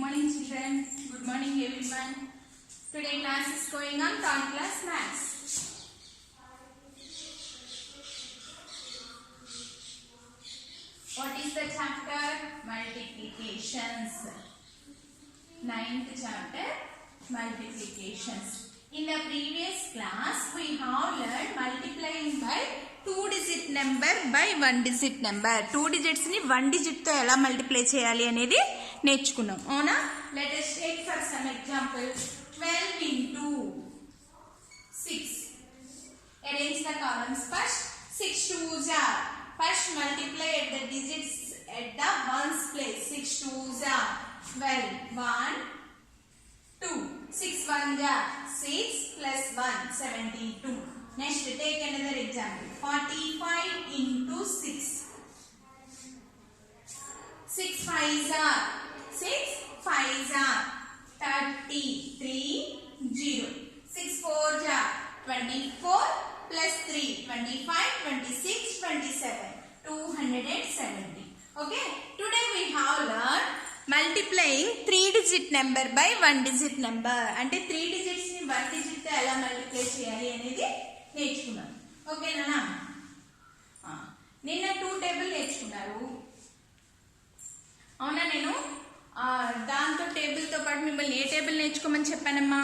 morning children. Good morning everyone. Today class is going on third class maths. What is the chapter? Multiplications. Ninth chapter, multiplications. In the previous class we have learned multiplying by 2-digit number by 1-digit number. 2 digits ni 1 digit తో ఎలా multiply చేయాలి అనేది నేర్చుకున్నాం. అవునా? Let us take for some example. 12 into 6. Arrange the columns first. 6 twos are. First multiply at the digits at the ones place. 6 twos are 12. 1, 2. 6 ones are 6 plus 1, 72. Next, take another example. 45 into 6. 6 5s are 6 5s are 33 0. 6 4s are 24 plus 3 25 26 27 270. Okay. Today we have learned multiplying 3-digit number by 1-digit number. అంటే 3 digits ని 1 digit తో ఎలా multiply చేయాలి అనేది నేర్చుకున్నాం. ఓకేనా? నిన్న 2 table నేర్చుకున్నారు. అవునా? నేను దాంతో టేబుల్ తో పాటు మిమ్మల్ని ఏ టేబుల్ నేర్చుకోమని చెప్పానమ్మా?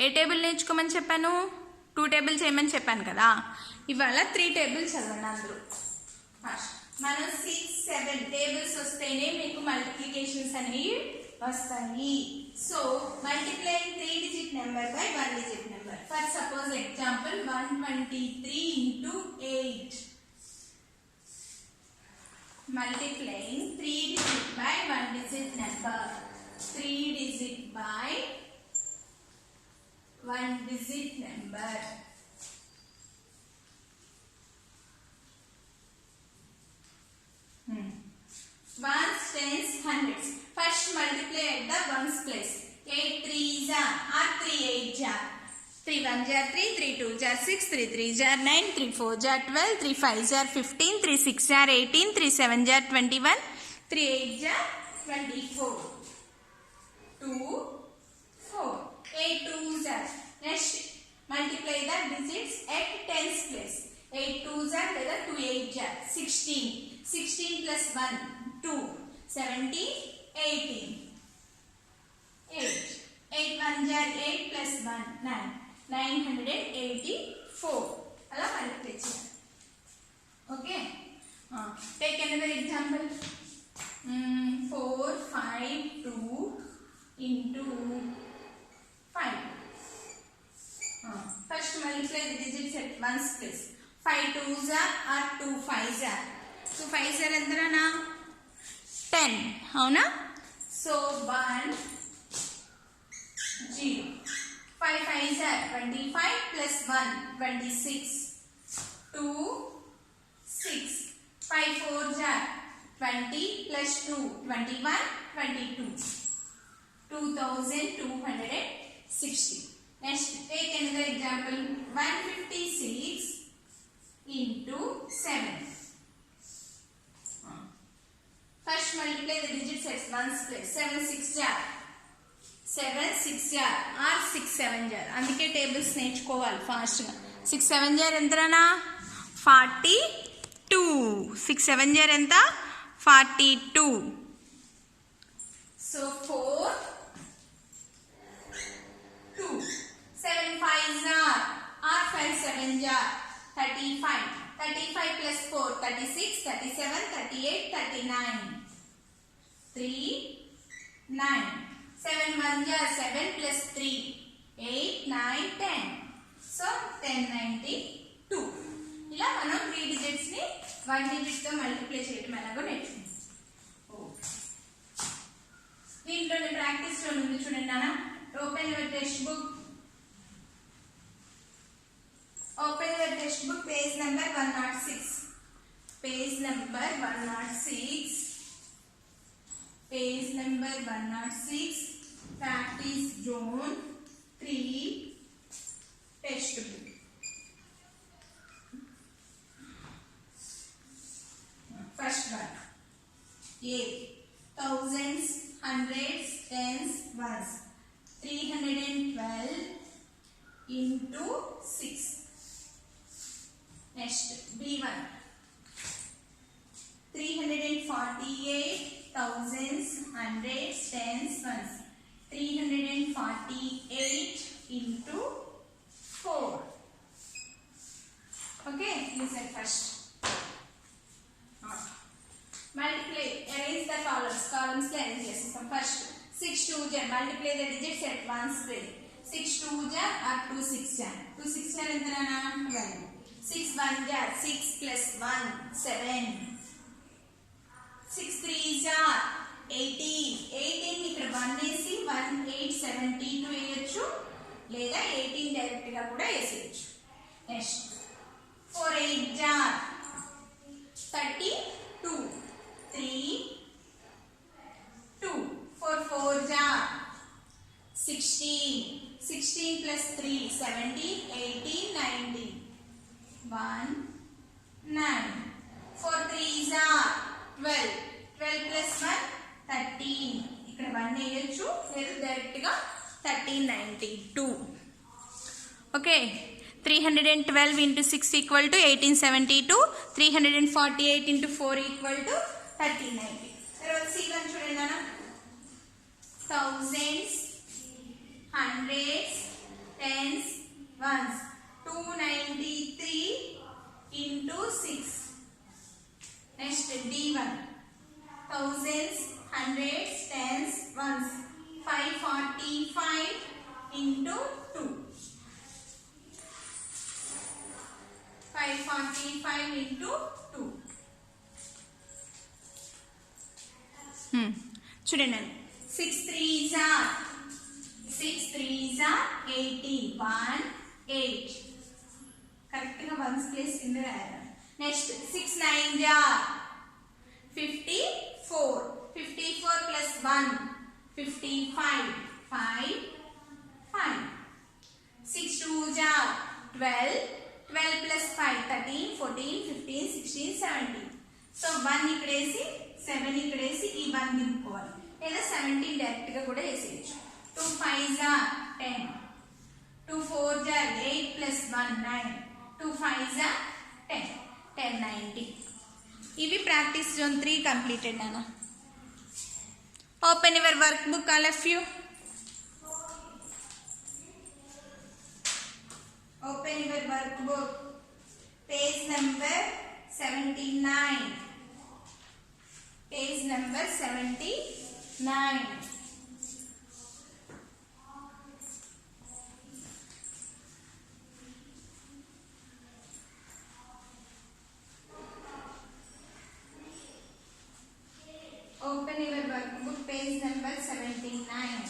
ఏ టేబుల్ నేర్చుకోమని చెప్పాను? 2 టేబుల్ చేయమని చెప్పాను కదా. ఇవాళ 3 టేబుల్ చదవండి అందరూ. ఫస్ట్ మనం 6 7 టేబుల్స్ వస్తేనే మీకు మల్టిప్లికేషన్స్ అనేవి వస్తాయి. So multiplying 3-digit number by 1-digit number. For suppose example 123 into 8. Multiplying 3-digit by 1-digit number. 3-digit by 1-digit number. Ones, tens, hundreds. First multiply at the ones place. 8 3s are 3 8s are. 3 1s are 3, 3 2s are 6, 3 3s are 9, 3 4s are 12, 3 5s are 15, 3 6s are 18, 3 7s are 21, 3 8s are 24. 2 4. 8 2s are. Next multiply the digits at tens place. 8 2s are లేదా 2 8s are 16. 16 plus 1 2 17 18 8 8 1s are 8 plus 1 9 984 అలా multiply చేయాలి. Okay. Take another example. 4 5 2 into 5. First multiply the digits at ones place. 5 2s are 2 5s are. 2 5s are ఎంతనా? 10. అవునా? So 1 0. 5 5s are 25 plus 1 26. 2 6. 5 4s are 20 plus 2 21 22. 2260. Next take another example. 156 into 7. First multiply the digits at ones place. 7 6 jar 7 6 jar or 6 7 jar. అందుకే tables నేర్చుకోవాలి fast గా. 6 7 jar ఎంతనా? 42. 6 7 jar ఎంత? 42. So 4 2 7 5s are 5 7 jar 35. 35 plus 4 36 37 38 39 3 9. 7 1s are 7 plus 3 8 9 10. So 1092. ఇలా మనం 3 digits ని 1 digit తో multiply చేయడం ఎలాగో నేర్చుకుంటాం. దీంట్లోని ప్రాక్టీస్ లో ఉంది చూడండి నాన్న. Open your text book. Open your textbook, page number 106. Page number 106. Page number 106. Practice zone 3. Textbook. First one. A. thousands, hundreds, tens, ones. 312 into 6. Next, B1. 348 thousands, hundreds, tens, ones. 348 into 4. Okay, listen first. Multiply, arrange the columns. Columns le arrange chestam. First, 6 2 ja, multiply the digits at once place. 6 2 ja or 2 6 ja. 2 6 ja entrana 12. 6 1 ja 6 plus 1 7. 6 3 ja 18. 18 ఇక్కడ 1 వేసి 1 8 72 వేయొచ్చు లేదా 18 direct గా కూడా వేసేయొచ్చు. Next 4 8 ja 32. 3 2. 4 4 ja 16. 16 plus 3 17 18 19. 1 9. 4 3 ja 12. 12 plus 1 13. ఇక్కడ 1 వేయొచ్చు లేదా డైరెక్ట్ గా 1392. Okay, 312 into 6 equal to 1872. 348 into 4 equal to 1390. తర్వాత C1 చూడండి అన్న. thousands, hundreds, tens, ones. 293 into 6. Next D1. thousands, hundreds, tens, ones. 545 into 2. 545 into 2. చూడండి 6 3s are 80. 1 8. కరెక్ట్ గా ones place కింద రాయాలి. Next 6 9s are 54. 54 plus 1 55. 5 5. 6 2s are 12. 12 plus 5 13 14 15 16 17. So 1 ఇక్కడ వేసి 7 ఇక్కడ వేసి ఈ 1 దింపుకోవాలి లేదా 17 డైరెక్ట్ గా కూడా వేసేయచ్చు. 2 5s are 10. 2 4s are 8 plus 1 9. 2 5s are 10. 1090. ఇవి ప్రాక్టీస్ జోన్ 3 కంప్లీటెడ్ నాన్న. Open your work book all of you. Open your workbook. Page number 79. Page number 79. Open your workbook. Page number 79.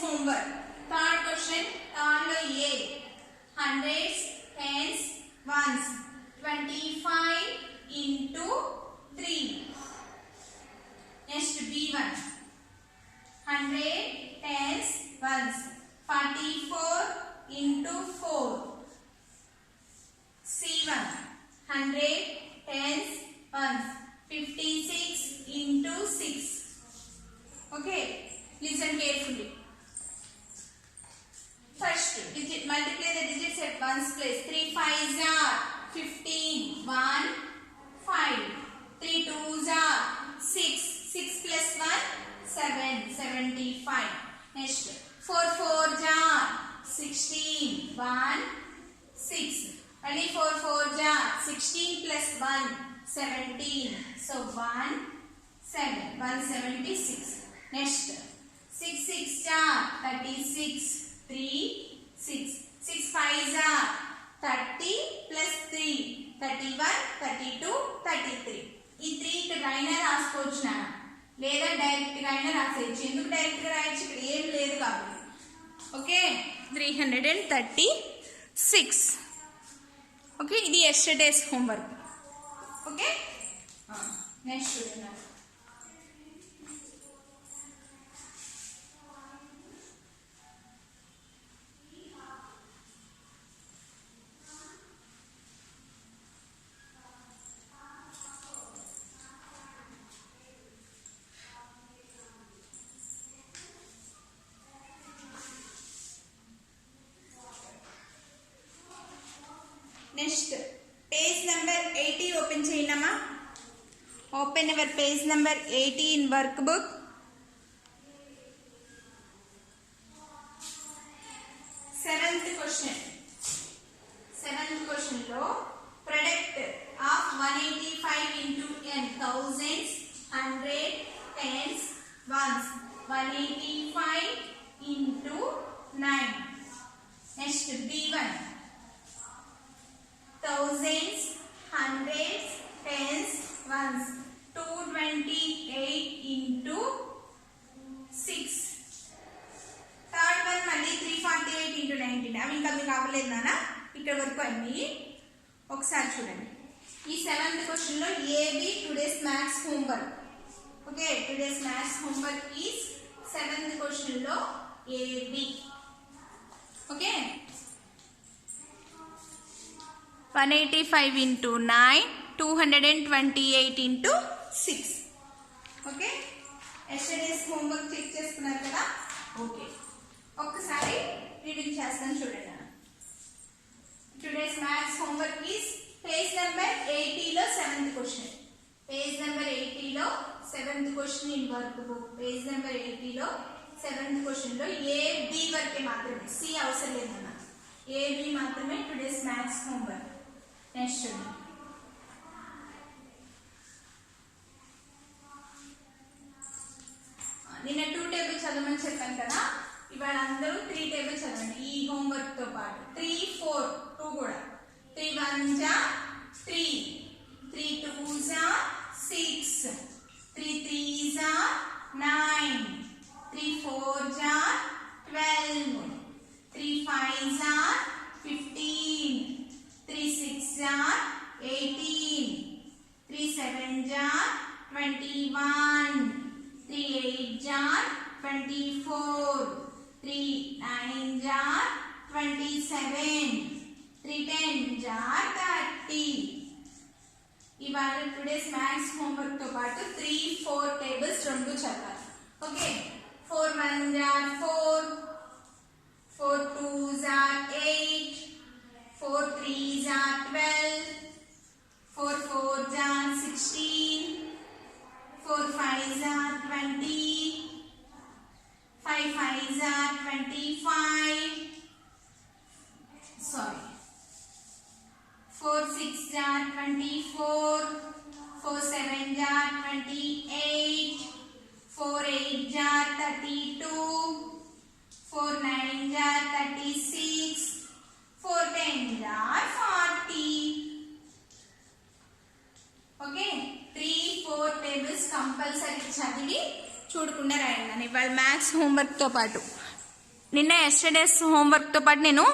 Homework. Third question, third A. Hundreds, tens, ones. 25 into 3. Next B1. 100, tens, ones. 44 into 4. C1. 100, tens, ones. 56 into 6. Okay, listen carefully. First, multiply the digits at ones place. 3 5s are 15. 1 5. 3 2s are 6. 6 plus 1 7. 75. Next, 4 4s are 16. 1 6. Only 4 4s are 16 plus 1 17. So 1 7. 176. Next, 6 6 are 36. 3 6. 6 5s are 30 plus 3 31 32 33. ఈ 3 ఇక్కడ రైనా రాసుకోవచ్చు నా లేదా direct గా అయినా రాసేయచ్చు. ఎందుకు direct గా రాయొచ్చు, ఇక్కడ ఏం లేదు కాబట్టి. ఓకే, 336. ఓకే, ఇది యెస్టర్డేస్ హోంవర్క్. ఓకే, నెక్స్ట్ చూడండి. నెక్స్ట్ పేజ్ నెంబర్ 80 ఓపెన్ చేయండమ్మా. Open your page number 80 in workbook. Seventh question లో product of 185 into n thousands, hundred, tens, ones. 185 into 9. Next B1. Thousands, hundreds, tens, ones. 228 into 6. Third one మళ్ళీ 348 into 19. అవి ఇంకా మీకు అవ్వలేదు నాన్న, ఇక్కడ వరకు అన్నీ ఒకసారి చూడండి. ఈ సెవెంత్ క్వశ్చన్ లో AB today's maths homework. Okay, today's maths homework is seventh question లో AB. Okay, 185 into 9, 228 into 6. Okay, yesterday's homework check చేసుకున్నారు కదా. ఓకే, ఒక్కసారి రీడింగ్ చేస్తాను చూడండి. Today's maths homework is page number 80 లో 7th క్వశ్చన్. పేజ్ నెంబర్ 80 లో 7th question in workbook. Page number 80 లో 7th question లో ఏ బి వరకే మాత్రమే, సి అవసరం లేదన్న, ఏ బి మాత్రమే టుడేస్ మ్యాథ్స్ హోంవర్క్. నెక్స్ట్ చూడండి. నిన్న 2 టేబుల్ చదవమని చెప్పాను కదా, ఇవాళ అందరూ 3 టేబుల్ చదవండి ఈ హోంవర్క్ తో పాటు. 3, 4, 2 కూడా. 3 1 3, 3 2 6, 3 3 9, 3 4 12, 3 5 15, 3 6 18, 3 7 21, 3 8 24, 3 9 27, 3 10 30. ఇవాళ టుడేస్ మ్యాథ్స్ హోంవర్క్ తో పాటు 3, 4 టేబుల్స్ రెండు చదవాలి. Okay, 4 1 4, 4 2 8, 4 3 12, 4 4 16, 4 5 20, 5 5 25. Sorry. 4 6 24, 4 7 28, 4 8 32, 4 9 36, 4 10 40. Okay, 3, 4 tables compulsory చదివి చూడకుండా రాయండి. ఇవాళ మ్యాథ్స్ హోంవర్క్తో పాటు, నిన్న ఎస్టర్డేస్ హోంవర్క్తో పాటు నేను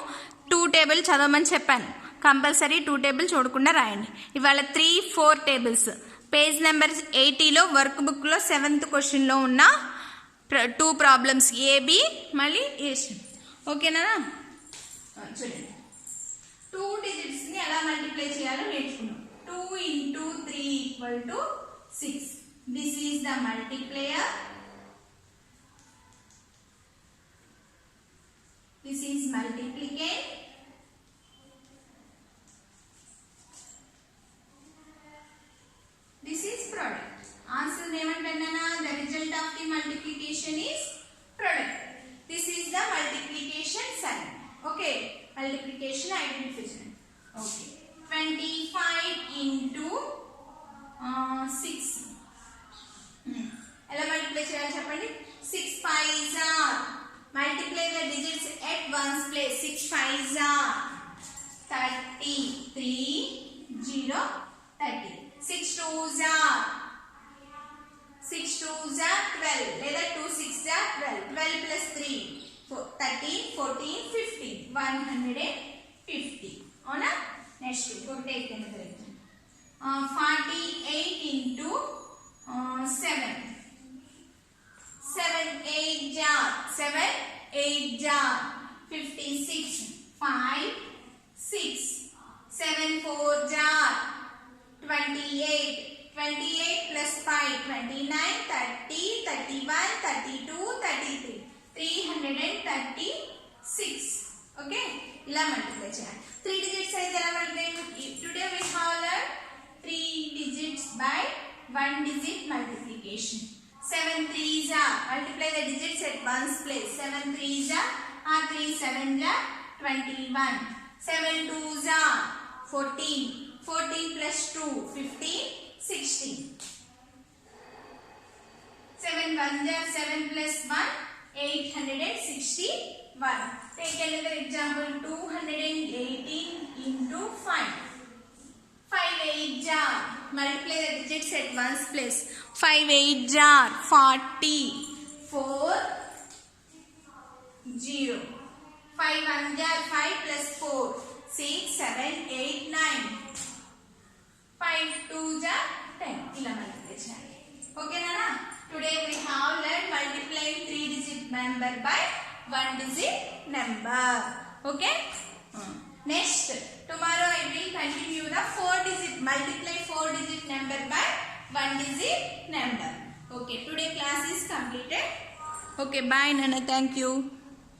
2 టేబుల్ చదవమని చెప్పాను. కంపల్సరీ 2 టేబుల్ చూడకుండా రాయండి. ఇవాళ 3, 4 టేబుల్స్ పేజ్ నెంబర్ 80లో వర్క్ బుక్లో 7th క్వశ్చన్లో ఉన్న 2 ప్రాబ్లమ్స్ ఏబి మళ్ళీ ఏషియన్. ఓకేనా? చూడండి, 2 డిజిట్స్ని ఎలా మల్టిప్లై చేయాలో నేర్చుకున్నాం. 2 into 3 equal to 6. This is the multiplier. This is multiplicand. This is product. Answer ఏమంటున్నానా? The result of the multiplication is product. This is the multiplication sign. Okay, multiplication identification. Okay, 25 into 6. ఎలా multiply చేయాలి చెప్పండి? 6 5s multiply the digits at ones place. 6 5s 30, 3 0 30. 6 2s 12 లేదా 2 6 12. 12 plus 3 13 14 15 150. అవునా? Next ఇంకొకటి అయిపోయింది. 48 into 7. 7 8 56 5 6 7 4 28 28 plus 5 29 30 31 32 33 336. Okay, ఇలా multiply చేయాలి. 3 digits అయితే ఎలా multiply? Today we have learned 3 digits by 1 digit multiplication. 7 3s are, multiply the digits at ones place. 7 3s are 3 7s are 21. 7 2s are 14. 14 plus 2 15 16. 7 1s are 7 plus 1 861. Take another example. 218 into 5. 5 8s are, multiply the digits at ones place. 5 8s are 40. 4 0. 5 1s are 5 plus 4 6 7 8 9. 5 2s are 10. ఇలా multiply చేయాలి. Okay nana? Today we have learned multiplying 3 digit number by 1 digit number. Okay? Next, tomorrow I will continue the 4 digit, multiply 4 digit number by 1 digit number. Okay, today class is completed. Okay, bye Nana, thank you.